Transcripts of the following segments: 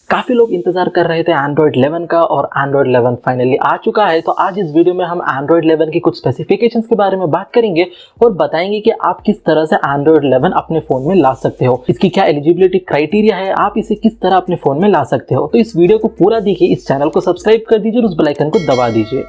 काफ़ी लोग इंतज़ार कर रहे थे एंड्रॉयड 11 का और एंड्रॉयड 11 फाइनली आ चुका है। तो आज इस वीडियो में हम एंड्रॉयड 11 की कुछ स्पेसिफिकेशंस के बारे में बात करेंगे और बताएंगे कि आप किस तरह से एंड्रॉयड 11 अपने फ़ोन में ला सकते हो, इसकी क्या एलिजिबिलिटी क्राइटेरिया है, आप इसे किस तरह अपने फ़ोन में ला सकते हो। तो इस वीडियो को पूरा देखिए, इस चैनल को सब्सक्राइब कर दीजिए और उस बेल आइकन को दबा दीजिए।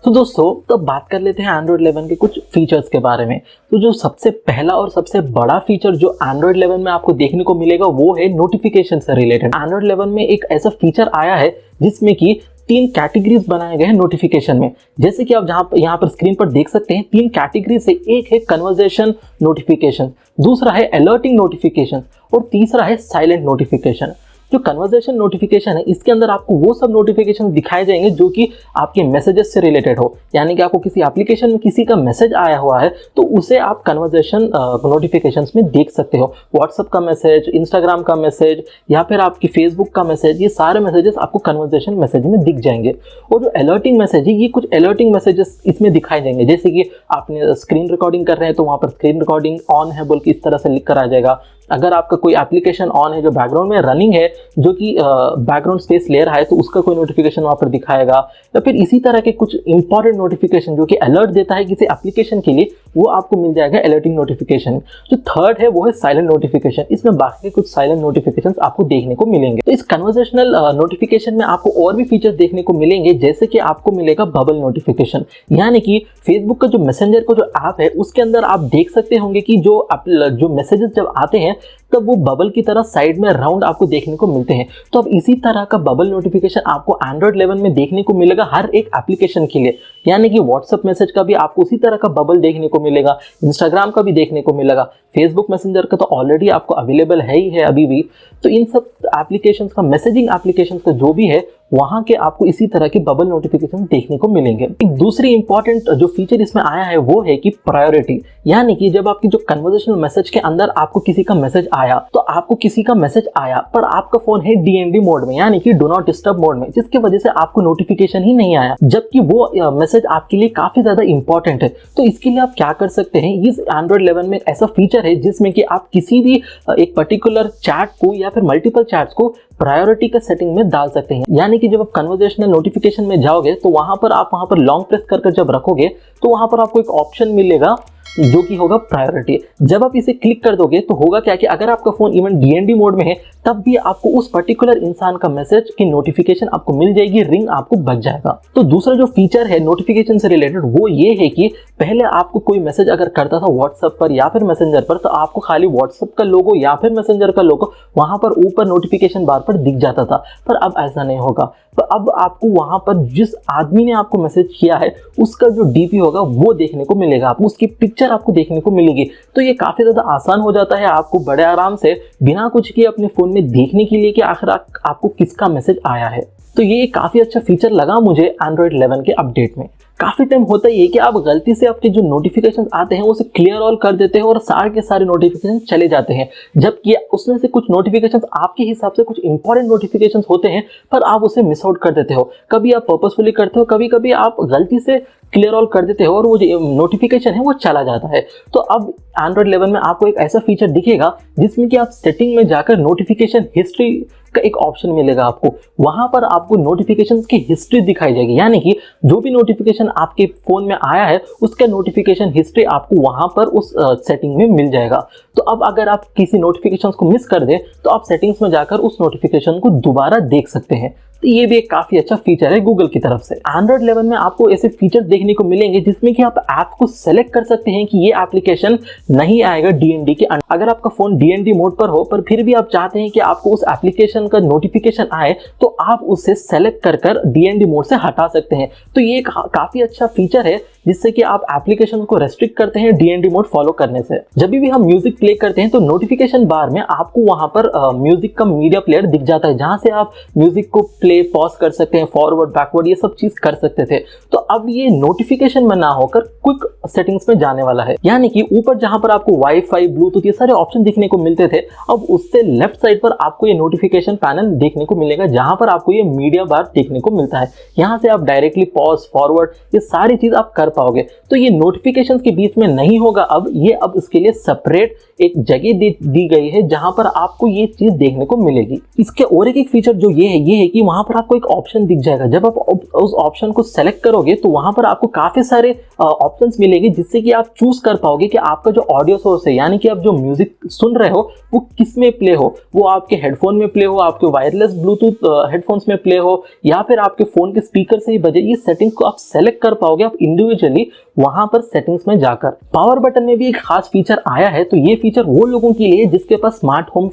तो दोस्तों, तो बात कर लेते हैं एंड्रॉयड 11 के कुछ फीचर्स के बारे में। तो जो सबसे पहला और सबसे बड़ा फीचर जो एंड्रॉयड 11 में आपको देखने को मिलेगा वो है नोटिफिकेशन से रिलेटेड। एंड्रॉयड 11 में एक ऐसा फीचर आया है जिसमें कि 3 कैटेगरीज बनाए गए हैं नोटिफिकेशन में। जैसे कि आप यहाँ पर स्क्रीन पर देख सकते हैं, 3 कैटेगरीज से एक है कन्वर्सेशन नोटिफिकेशन, दूसरा है अलर्टिंग नोटिफिकेशन और तीसरा है साइलेंट नोटिफिकेशन। जो कन्वर्सेशन नोटिफिकेशन है, इसके अंदर आपको वो सब नोटिफिकेशन दिखाए जाएंगे जो कि आपके मैसेजेस से रिलेटेड हो, यानी कि आपको किसी एप्लीकेशन में किसी का मैसेज आया हुआ है तो उसे आप कन्वर्सेशन नोटिफिकेशंस में देख सकते हो। व्हाट्सएप का मैसेज, इंस्टाग्राम का मैसेज या फिर आपकी फेसबुक का मैसेज, ये सारे मैसेजेस आपको कन्वर्सेशन मैसेज में दिख जाएंगे। और जो अलर्टिंग मैसेज है, ये कुछ अलर्टिंग मैसेजेस इसमें दिखाए जाएंगे, जैसे कि आपने स्क्रीन रिकॉर्डिंग कर रहे हैं तो वहाँ पर स्क्रीन रिकॉर्डिंग ऑन है बोल के इस तरह से लिख कर आ जाएगा। अगर आपका कोई एप्लीकेशन ऑन है जो बैकग्राउंड में रनिंग है, जो कि बैकग्राउंड स्पेस ले रहा है, तो उसका कोई नोटिफिकेशन वहाँ पर दिखाएगा। या फिर इसी तरह के कुछ इंपॉर्टेंट नोटिफिकेशन जो कि अलर्ट देता है किसी एप्लीकेशन के लिए, वो आपको मिल जाएगा अलर्टिंग नोटिफिकेशन। जो थर्ड है वो है साइलेंट नोटिफिकेशन। इसमें बाकी के कुछ साइलेंट नोटिफिकेशंस आपको देखने को मिलेंगे। तो इस कन्वर्सेशनल नोटिफिकेशन में आपको और भी फीचर्स देखने को मिलेंगे, जैसे कि आपको मिलेगा बबल नोटिफिकेशन, यानी कि फेसबुक का जो मैसेंजर का जो ऐप है उसके अंदर आप देख सकते होंगे कि जो मैसेजेस जब आते हैं तब वो बबल की तरह साइड में राउंड आपको देखने को मिलते हैं। तो अब इसी तरह का बबल नोटिफिकेशन आपको एंड्रॉयड 11 में देखने को मिलेगा हर एक एप्लीकेशन के लिए, यानी कि व्हाट्सएप मैसेज का भी आपको उसी तरह का बबल देखने को मिलेगा, इंस्टाग्राम का भी देखने को मिलेगा, फेसबुक मैसेंजर का तो ऑलरेडी आपको अवेलेबल है ही है अभी भी। तो इन सब एप्लीकेशंस का, मैसेजिंग एप्लीकेशंस का जो भी है, वहां के आपको इसी तरह के बबल नोटिफिकेशन देखने को मिलेंगे। एक दूसरी इंपॉर्टेंट जो फीचर इसमें आया है वो है कि प्रायोरिटी, यानी कि जब आपकी जो कन्वर्सेशनल मैसेज के अंदर आपको किसी का मैसेज आया, तो आपको किसी का मैसेज आया पर आपका फोन है डीएनडी मोड में, यानी कि डू नॉट डिस्टर्ब मोड में, जिसकी वजह से आपको नोटिफिकेशन ही नहीं आया, जबकि वो मैसेज आपके लिए काफी ज्यादा इंपॉर्टेंट है। तो इसके लिए आप क्या कर सकते हैं, इस एंड्रॉयड 11 में ऐसा फीचर है जिसमें कि आप किसी भी एक पर्टिकुलर चैट को या फिर मल्टीपल चैट्स को प्रायोरिटी का सेटिंग में डाल सकते हैं। यानी कि जब आप कन्वर्सेशनल नोटिफिकेशन में जाओगे तो वहां पर लॉन्ग प्रेस कर जब रखोगे तो वहां पर आपको एक ऑप्शन मिलेगा जो कि होगा प्रायोरिटी। जब आप इसे क्लिक कर दोगे तो होगा क्या कि अगर आपका फोन इवन डीएनडी मोड में है तब भी आपको उस पर्टिकुलर इंसान का मैसेज की नोटिफिकेशन आपको मिल जाएगी, रिंग आपको बज जाएगा। तो दूसरा जो फीचर है नोटिफिकेशन से रिलेटेड वो ये है कि पहले आपको कोई मैसेज अगर करता था व्हाट्सएप पर या फिर मैसेंजर पर, तो आपको खाली व्हाट्सएप का लोगो या फिर मैसेंजर का लोगो वहां पर ऊपर नोटिफिकेशन बार पर दिख जाता था, पर अब ऐसा नहीं होगा। तो अब आपको वहां पर जिस आदमी ने आपको मैसेज किया है उसका जो डीपी होगा वो देखने को मिलेगा, आपको उसकी पिक्चर आपको देखने को मिलेगी। तो ये काफी ज्यादा आसान हो जाता है आपको बड़े आराम से बिना कुछ किए अपने फोन में देखने के लिए कि आखिर आपको किसका मैसेज आया है। तो ये काफी अच्छा फीचर लगा मुझे एंड्रॉयड 11 के अपडेट में। काफी टाइम होता ही है कि आप गलती से आपके जो नोटिफिकेशंस आते हैं उसे क्लियर ऑल कर देते हैं और सारे के सारे नोटिफिकेशन चले जाते हैं, जबकि उसमें से कुछ नोटिफिकेशंस आपके हिसाब से कुछ इंपॉर्टेंट नोटिफिकेशंस होते हैं पर आप उसे मिस आउट कर देते हो। कभी आप पर्पसफुली करते हो, कभी कभी आप गलती से क्लियर ऑल कर देते हो और वो जो नोटिफिकेशन है वो चला जाता है। तो अब एंड्रॉयड 11 में आपको एक ऐसा फीचर दिखेगा जिसमें कि आप सेटिंग में जाकर नोटिफिकेशन हिस्ट्री का एक ऑप्शन मिलेगा आपको, वहां पर आपको नोटिफिकेशंस की हिस्ट्री दिखाई जाएगी, यानी कि जो भी नोटिफिकेशन आपके फोन में आया है उसका नोटिफिकेशन हिस्ट्री आपको वहां पर उस सेटिंग में मिल जाएगा। तो अब अगर आप किसी नोटिफिकेशंस को मिस कर दें तो आप सेटिंग्स में जाकर उस नोटिफिकेशन को दोबारा देख सकते हैं। तो ये भी एक काफी अच्छा फीचर है गूगल की तरफ से। एंड्रॉयड 11 में आपको ऐसे फीचर्स देखने को मिलेंगे जिसमें कि आप ऐप को सेलेक्ट कर सकते हैं कि ये एप्लीकेशन नहीं आएगा डीएनडी के अंदर। अगर आपका फोन डीएनडी मोड पर हो पर फिर भी आप चाहते हैं कि आपको उस एप्लीकेशन का नोटिफिकेशन आए, तो आप उसे सेलेक्ट कर डीएनडी मोड से हटा सकते हैं। तो ये काफी अच्छा फीचर है जिससे कि आप एप्लीकेशन को रेस्ट्रिक्ट करते हैं डीएनडी मोड फॉलो करने से। जब भी हम म्यूजिक प्ले करते हैं तो नोटिफिकेशन बार में आपको वहां पर म्यूजिक का मीडिया प्लेयर दिख जाता है, जहां से आप म्यूजिक को प्ले पॉज कर सकते हैं, फॉरवर्ड बैकवर्ड ये सब चीज कर सकते थे। तो अब ये नोटिफिकेशन में ना होकर क्विक सेटिंग्स में जाने वाला है, यानी कि ऊपर जहां पर आपको वाईफाई, ब्लूटूथ ये सारे ऑप्शन दिखने को मिलते थे, अब उससे लेफ्ट साइड पर आपको ये नोटिफिकेशन पैनल देखने को मिलेगा जहां पर आपको ये मीडिया बार देखने को मिलता है। यहां से आप डायरेक्टली पॉज, फॉरवर्ड ये सारी चीज आप कर पाओगे। तो ये नोटिफिकेशंस के बीच में नहीं होगा, अब इसके लिए सेपरेट एक जगह दी गई है जहां पर आपको ये चीज देखने को मिलेगी। इसके और एक फीचर जो ये है कि वहां पर आपको एक ऑप्शन दिख जाएगा। जब आप उस ऑप्शन को सेलेक्ट करोगे तो वहां पर आपको काफी सारे ऑप्शंस मिलेंगे, जिससे कि आप चूज कर पाओगे कि आपका जो ऑडियो सोर्स है, यानी कि आप जो म्यूजिक सुन रहे हो वो किस में प्ले हो, वो आपके हेडफोन में प्ले हो, आपके वायरलेस ब्लूटूथ हेडफोन्स में प्ले हो, या फिर आपके फोन के स्पीकर से ही बजे। ये सेटिंग्स को आप सेलेक्ट कर पाओगे आप इंडिविजुअली वहां पर सेटिंग्स में जाकर। पावर बटन में भी एक खास फीचर आया है, तो ये फीचर वो लोगों के लिए जिसके पास स्मार्ट होम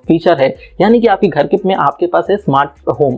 फीचर है, यानी कि आपके घर के में आपके पास है स्मार्ट होम,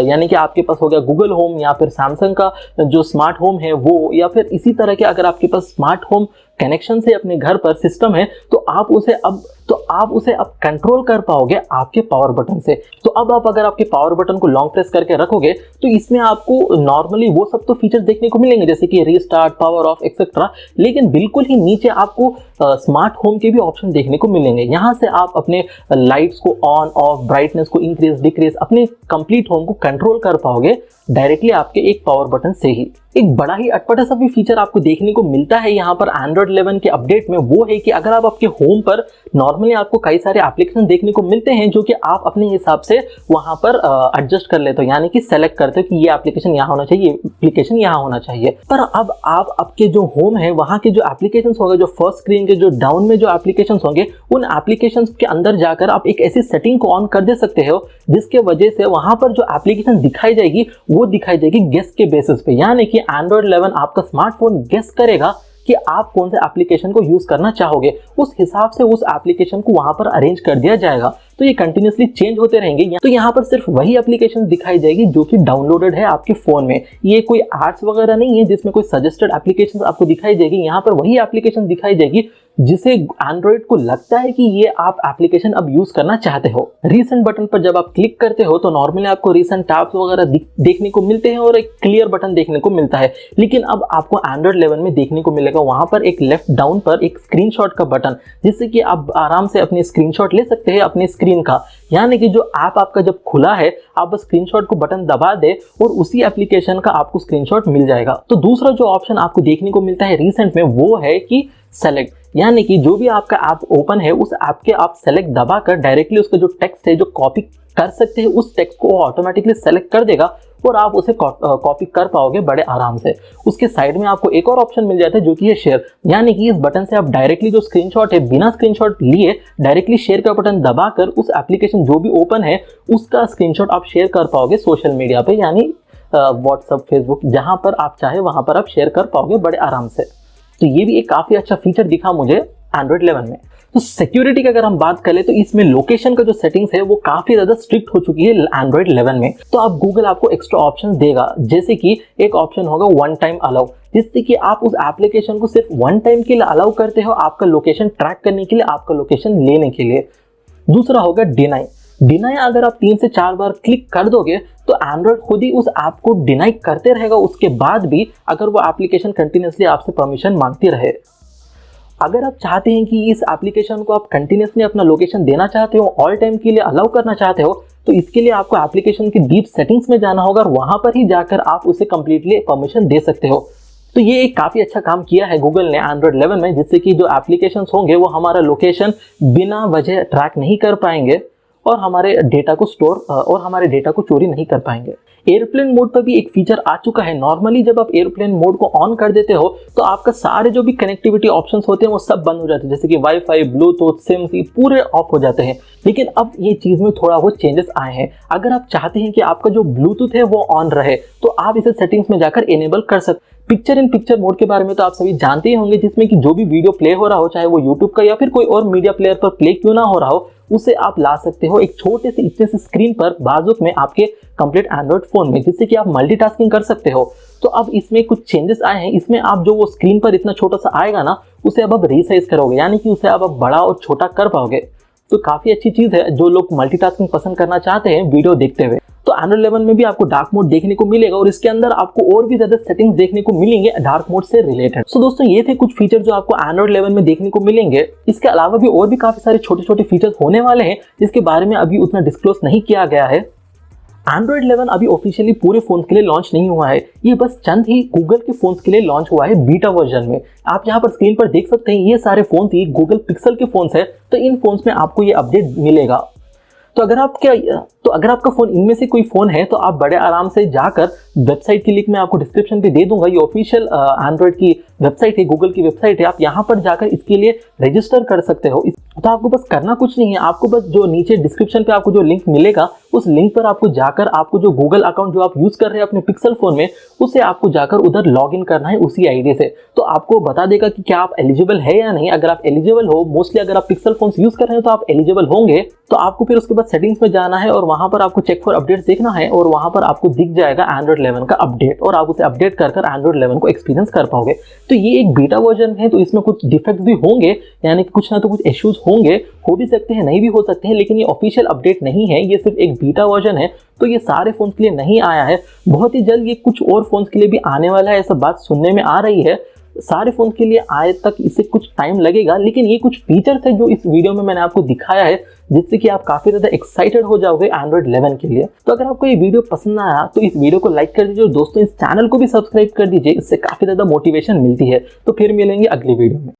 यानी कि आपके पास हो गया गूगल होम या फिर सैमसंग का जो स्मार्ट होम है वो, या फिर इसी तरह के अगर आपके पास स्मार्ट होम कनेक्शन से अपने घर पर सिस्टम है तो आप उसे अब कंट्रोल कर पाओगे आपके पावर बटन से। तो अब आप अगर आपके पावर बटन को लॉन्ग प्रेस करके रखोगे तो इसमें आपको नॉर्मली वो सब तो फीचर्स देखने को मिलेंगे जैसे कि रीस्टार्ट, पावर ऑफ एक्सेट्रा, लेकिन बिल्कुल ही नीचे आपको स्मार्ट होम के भी ऑप्शन देखने को मिलेंगे। यहाँ से आप अपने लाइट्स को ऑन ऑफ, ब्राइटनेस को इंक्रीज डिक्रीज, अपने कंप्लीट होम को कंट्रोल कर पाओगे डायरेक्टली आपके एक पावर बटन से ही। एक बड़ा ही अटपटा सा भी फीचर आपको देखने को मिलता है यहाँ पर एंड्रॉइड 11 के अपडेट में, वो है कि अगर आप आपके होम पर नॉर्मली आपको कई सारे एप्लीकेशन देखने को मिलते हैं जो कि आप अपने हिसाब से वहां पर एडजस्ट कर लेते हो, यानी कि सेलेक्ट करते हो कि ये एप्लीकेशन यहाँ होना चाहिए, ये एप्लीकेशन यहाँ होना चाहिए। पर अब आप आपके जो होम है वहां के जो एप्लीकेशन होंगे, जो फर्स्ट स्क्रीन के जो डाउन में जो एप्लीकेशन होंगे, उन एप्लीकेशन के अंदर जाकर आप एक ऐसी सेटिंग को ऑन कर दे सकते हो जिसके वजह से वहां पर जो एप्लीकेशन दिखाई जाएगी वो दिखाई जाएगी गेस के बेसिस पे, यानी कि एंड्रॉइड 11 आपका स्मार्टफोन गेस करेगा कि आप कौन से एप्लीकेशन को यूज करना चाहोगे, उस हिसाब से उस एप्लीकेशन को वहां पर अरेंज कर दिया जाएगा। तो ये कंटिन्यूसली चेंज होते रहेंगे। तो यहाँ पर सिर्फ वही एप्लीकेशन दिखाई जाएगी जो कि डाउनलोडेड है आपके फोन में। ये कोई एड्स वगैरह नहीं है जिसमें कोई सजेस्टेड एप्लीकेशन आपको दिखाई देगी। यहाँ पर वही एप्लीकेशन दिखाई देगी जिसे एंड्रॉइड को लगता है कि ये आप एप्लीकेशन अब यूज करना चाहते हो। रीसेंट बटन पर जब आप क्लिक करते हो तो नॉर्मली आपको रीसेंट टैब्स वगैरह देखने को मिलते हैं और एक क्लियर बटन देखने को मिलता है, लेकिन अब आपको एंड्रॉइड 11 में देखने को मिलेगा वहां पर एक लेफ्ट डाउन पर एक स्क्रीनशॉट का बटन, जिससे कि आप आराम से अपने स्क्रीनशॉट ले सकते हैं अपने स्क्रीन का, यानी कि जो ऐप आपका जब खुला है आप बस स्क्रीनशॉट को बटन दबा दे और उसी एप्लीकेशन का आपको स्क्रीनशॉट मिल जाएगा। तो दूसरा जो ऑप्शन आपको देखने को मिलता है रीसेंट में वो है कि सेलेक्ट, यानी कि जो भी आपका ऐप ओपन है उस ऐप के आप सेलेक्ट दबाकर डायरेक्टली उसका जो टेक्स्ट है जो कॉपी कर सकते हैं उस टेक्स्ट को ऑटोमेटिकली सेलेक्ट कर देगा और आप उसे कॉपी कर पाओगे बड़े आराम से। उसके साइड में आपको एक और ऑप्शन मिल जाता है जो कि है शेयर, यानी कि इस बटन से आप डायरेक्टली जो स्क्रीनशॉट है बिना स्क्रीनशॉट लिए डायरेक्टली शेयर का बटन दबाकर उस एप्लीकेशन जो भी ओपन है उसका स्क्रीनशॉट आप शेयर कर पाओगे सोशल मीडिया पे, यानी व्हाट्सएप, फेसबुक, जहां पर आप चाहे वहां पर आप शेयर कर पाओगे बड़े आराम से। तो ये भी एक काफी अच्छा फीचर दिखा मुझे एंड्रॉइड 11 में। तो सिक्योरिटी की अगर हम बात करें तो इसमें लोकेशन का जो सेटिंग्स है वो काफी ज्यादा स्ट्रिक्ट हो चुकी है एंड्रॉइड 11 में। तो अब गूगल आपको एक्स्ट्रा ऑप्शन देगा, जैसे कि एक ऑप्शन होगा वन टाइम अलाउ, जिससे कि आप उस एप्लीकेशन को सिर्फ वन टाइम के लिए अलाउ करते हो आपका लोकेशन ट्रैक करने के लिए, आपका लोकेशन लेने के लिए। दूसरा होगा डिनाई अगर आप 3 से 4 बार क्लिक कर दोगे तो एंड्रॉइड खुद ही उस ऐप को डिनाई करते रहेगा उसके बाद भी, अगर वो एप्लीकेशन कंटिन्यूसली आपसे परमिशन मांगती रहे। अगर आप चाहते हैं कि इस एप्लीकेशन को आप कंटिन्यूसली अपना लोकेशन देना चाहते हो, ऑल टाइम के लिए अलाउ करना चाहते हो, तो इसके लिए आपको एप्लीकेशन की डीप सेटिंग्स में जाना होगा और वहां पर ही जाकर आप उसे कंप्लीटली परमिशन दे सकते हो। तो ये एक काफी अच्छा काम किया है गूगल ने एंड्रॉइड 11 में, जिससे कि जो एप्लीकेशंस होंगे वो हमारा लोकेशन बिना वजह ट्रैक नहीं कर पाएंगे और हमारे डेटा को चोरी नहीं कर पाएंगे। एयरप्लेन मोड पर भी एक फीचर आ चुका है। नॉर्मली जब आप एयरप्लेन मोड को ऑन कर देते हो तो आपका सारे जो भी कनेक्टिविटी ऑप्शंस होते हैं वो सब बंद हो जाते हैं, जैसे कि वाईफाई, ब्लूटूथ, सिम्स, ये पूरे ऑफ हो जाते हैं। लेकिन अब ये चीज में थोड़ा वो चेंजेस आए हैं। अगर आप चाहते हैं कि आपका जो ब्लूटूथ है वो ऑन रहे तो आप इसे सेटिंग्स में जाकर इनेबल कर सकते। पिक्चर इन पिक्चर मोड के बारे में तो आप सभी जानते ही होंगे, जिसमें कि जो भी वीडियो प्ले हो रहा हो, चाहे वो यूट्यूब का या फिर कोई और मीडिया प्लेयर पर प्ले क्यों ना हो रहा हो, उसे आप ला सकते हो एक छोटे से इतने से स्क्रीन पर बाजुक में आपके कंप्लीट एंड्रॉइड फोन में, जिससे कि आप मल्टीटास्किंग कर सकते हो। तो अब इसमें कुछ चेंजेस आए हैं। इसमें आप जो वो स्क्रीन पर इतना छोटा सा आएगा ना, उसे अब आप रीसाइज करोगे, यानी कि उसे अब बड़ा और छोटा कर पाओगे। तो काफी अच्छी चीज है जो लोग मल्टीटास्किंग पसंद करना चाहते हैं वीडियो देखते हुए। तो एंड्रॉइड 11 में भी आपको डार्क मोड देखने को मिलेगा और इसके अंदर आपको और भी ज्यादा सेटिंग्स देखने को मिलेंगे डार्क मोड से रिलेटेड। सो दोस्तों, ये थे कुछ फीचर जो आपको एंड्रॉइड 11 में देखने को मिलेंगे। इसके अलावा भी और भी काफी सारे छोटे छोटे फीचर्स होने वाले हैं जिसके बारे में अभी उतना डिस्क्लोज नहीं किया गया है। एंड्रॉइड 11 अभी ऑफिशियली पूरे फोन के लिए लॉन्च नहीं हुआ है, ये बस चंद ही गूगल के फोन्स के लिए लॉन्च हुआ है बीटा वर्जन में। आप यहाँ पर स्क्रीन पर देख सकते हैं ये सारे फोन थी गूगल पिक्सल के फोन्स है, तो इन फोन्स में आपको ये अपडेट मिलेगा। तो अगर आपका फोन इनमें से कोई फोन है तो आप बड़े आराम से जाकर वेबसाइट की लिंक मैं आपको डिस्क्रिप्शन पे दे दूंगा। ये ऑफिशियल एंड्रॉइड की वेबसाइट है, गूगल की वेबसाइट है, आप यहाँ पर जाकर इसके लिए रजिस्टर कर सकते हो। तो आपको बस करना कुछ नहीं है, आपको बस जो नीचे डिस्क्रिप्शन पे आपको जो लिंक मिलेगा उस लिंक पर आपको जाकर आपको जो गूगल अकाउंट जो आप यूज कर रहे हैं अपने पिक्सल फोन में, उसे आपको जाकर उधर लॉग इन करना है उसी आईडी से। तो आपको बता देगा कि क्या आप एलिजिबल है या नहीं। अगर आप एलिजिबल हो, मोस्टली अगर आप पिक्सल फोन यूज कर रहे हैं तो आप एलिजिबल होंगे, तो आपको फिर उसके बाद सेटिंग्स में जाना है और वहां पर आपको चेक फॉर अपडेट्स देखना है और वहां पर आपको दिख जाएगा एंड्रॉइड 11 का अपडेट और आप उसे अपडेट कर एंड्रॉइड 11 को एक्सपीरियंस कर पाओगे। तो ये एक बीटा वर्जन है, तो इसमें कुछ डिफेक्ट्स भी होंगे, यानी कि कुछ ना तो कुछ इश्यूज होंगे, हो भी सकते हैं नहीं भी हो सकते हैं, लेकिन ये ऑफिशियल अपडेट नहीं है, ये सिर्फ एक बीटा वर्जन है। तो ये सारे फोन के लिए नहीं आया है, बहुत ही जल्द ये कुछ और फोन के लिए भी आने वाला है, ऐसा बात सुनने में आ रही है। सारे फोन के लिए आए तक इसे कुछ टाइम लगेगा, लेकिन ये कुछ फीचर्स है जो इस वीडियो में मैंने आपको दिखाया है जिससे कि आप काफी ज्यादा एक्साइटेड हो जाओगे एंड्रॉइड 11 के लिए। तो अगर आपको ये वीडियो पसंद आया तो इस वीडियो को लाइक कर दीजिए और दोस्तों इस चैनल को भी सब्सक्राइब कर दीजिए, इससे काफी ज्यादा मोटिवेशन मिलती है। तो फिर मिलेंगे अगली वीडियो में।